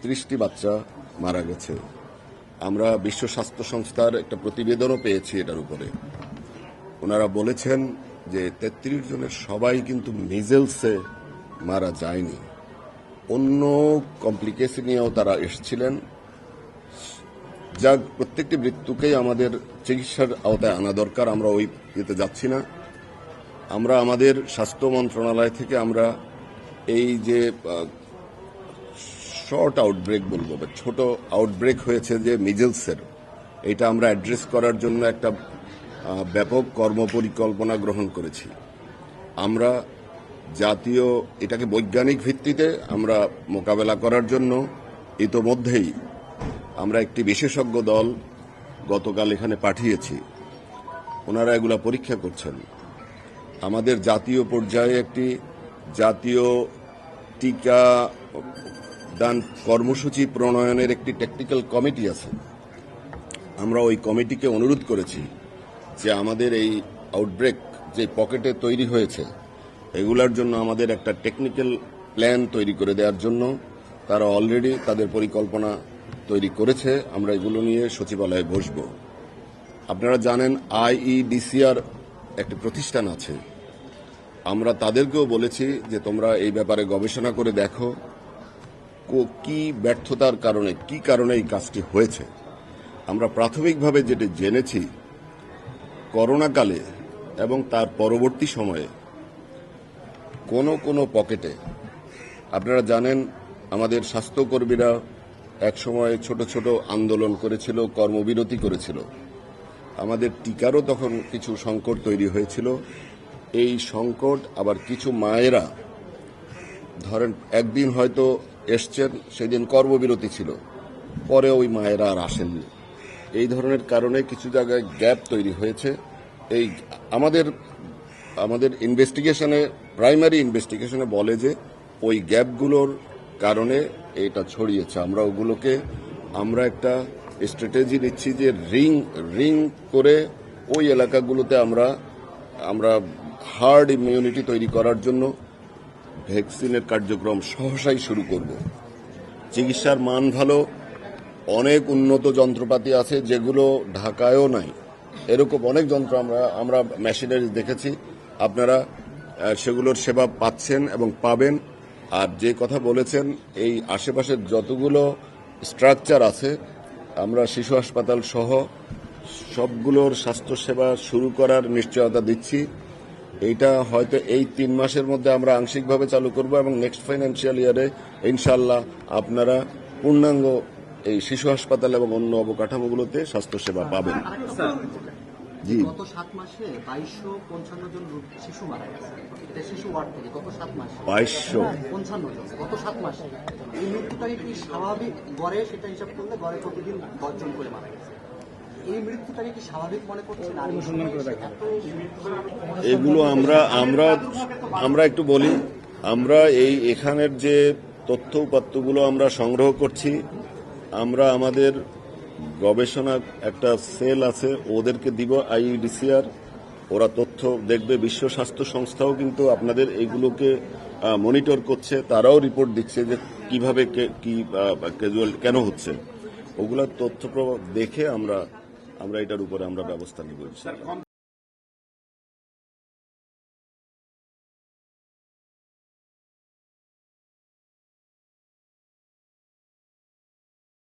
33টি বাচ্চা মারা গেছে। আমরা বিশ্ব স্বাস্থ্য সংস্থার একটা প্রতিবেদনও পেয়েছি এটার উপরে। ওনারা বলেছেন যে 33 জনের সবাই কিন্তু মিজেলসে মারা যায়নি, অন্য কমপ্লিকেশন নিয়েও তারা এসেছিলেন। যা প্রত্যেকটি মৃত্যুকেই আমাদের চিকিৎসার আওতায় আনা দরকার। আমরা ওই ইয়েতে যাচ্ছি না। আমরা আমাদের স্বাস্থ্য মন্ত্রণালয় থেকে আমরা এই যে শর্ট আউটব্রেক বলবো, ছোট আউটব্রেক হয়েছে যে মিজেলসের, এটা আমরা অ্যাড্রেস করার জন্য একটা ব্যাপক কর্মপরিকল্পনা গ্রহণ করেছি। আমরা জাতীয় এটাকে বৈজ্ঞানিক ভিত্তিতে আমরা মোকাবেলা করার জন্য ইতোমধ্যেই আমরা একটি বিশেষজ্ঞ দল গতকাল এখানে পাঠিয়েছি। ওনারা এগুলা পরীক্ষা করছেন। আমাদের জাতীয় পর্যায়ে একটি জাতীয় টিকা দান কর্মসূচি প্রণয়নের একটি টেকনিক্যাল কমিটি আছে। আমরা ওই কমিটিকে অনুরোধ করেছি যে আমাদের এই আউটব্রেক যে পকেটে তৈরি হয়েছে এগুলার জন্য আমাদের একটা টেকনিক্যাল প্ল্যান তৈরি করে দেওয়ার জন্য তারা অলরেডি তাদের পরিকল্পনা তৈরি করেছে। আমরা এগুলো নিয়ে সচিবালয়ে বসব। আপনারা জানেন IEDCR একটা প্রতিষ্ঠান আছে, আমরা তাদেরকেও বলেছি যে তোমরা এই ব্যাপারে গবেষণা করে দেখো কি ব্যর্থতার কারণে, কি কারণে এই কাজটি হয়েছে। আমরা প্রাথমিকভাবে যেটা জেনেছি, করোনাকালে এবং তার পরবর্তী সময়ে কোনো পকেটে, আপনারা জানেন আমাদের স্বাস্থ্যকর্মীরা একসময় ছোট ছোট আন্দোলন করেছিল, কর্মবিরতি করেছিল। আমাদের টিকারও তখন কিছু সংকট তৈরি হয়েছিল। এই সংকট আবার কিছু মায়েরা ধরেন একদিন হয়তো এসছেন, সেদিন কর্মবিরতি ছিল, পরে ওই মায়েরা আর আসেননি। এই ধরনের কারণে কিছু জায়গায় গ্যাপ তৈরি হয়েছে। এই আমাদের ইনভেস্টিগেশনে, প্রাইমারি ইনভেস্টিগেশনে বলে যে ওই গ্যাপগুলোর কারণে এটা ছড়িয়েছে। আমরা একটা স্ট্র্যাটেজি নিচ্ছি যে রিং করে ওই এলাকাগুলোতে আমরা হার্ড ইমিউনিটি তৈরি করার জন্য ভ্যাকসিনের কার্যক্রম সহসাই শুরু করব। চিকিৎসার মান ভালো, অনেক উন্নত যন্ত্রপাতি আছে যেগুলো ঢাকায়ও নাই। এরকম অনেক যন্ত্র আমরা মেশিনারি দেখেছি। আপনারা সেগুলোর সেবা পাচ্ছেন এবং পাবেন। আর যে কথা বলেছেন, এই আশেপাশের যতগুলো স্ট্রাকচার আছে আমরা শিশু হাসপাতাল সহ সবগুলোর স্বাস্থ্যসেবা শুরু করার নিশ্চয়তা দিচ্ছি। এইটা হয়তো এই 3 মাসের মধ্যে আমরা আংশিকভাবে চালু করব এবং নেক্সট ফাইন্যান্সিয়াল ইয়ারে ইনশাআল্লাহ আপনারা পূর্ণাঙ্গ এই শিশু হাসপাতাল এবং অন্য অবকাঠামোগুলোতে স্বাস্থ্যসেবা পাবেন। জি, গত 7 মাসে 2255 জন শিশু মারা গেছে। এটা শিশু ওয়ার্ড থেকে গত 7 মাসে 2255 জন গত 7 মাসে। এই মৃত্যুটাকে কি স্বাভাবিক গড়ে, সেটা হিসাব করলে গড়ে প্রতিদিন 10 জন করে মারা গেছে। এই মৃত্যুটাকে কি স্বাভাবিক মনে করছেন? এগুলো আমরা একটু বলি। আমরা এখানের যে তথ্য উপাত্তগুলো আমরা সংগ্রহ করছি, আমরা আমাদের গবেষণা একটা সেল আছে, ওদেরকে দিব IEDCR, ওরা তথ্য দেখবে। বিশ্ব স্বাস্থ্য সংস্থাও কিন্তু আপনাদের এইগুলোকে মনিটর করছে, তারাও রিপোর্ট দিচ্ছে যে কিভাবে কি ক্যাজুয়াল কেন হচ্ছে। ওগুলোর তথ্য দেখে আমরা এটার উপরে ব্যবস্থা নিব।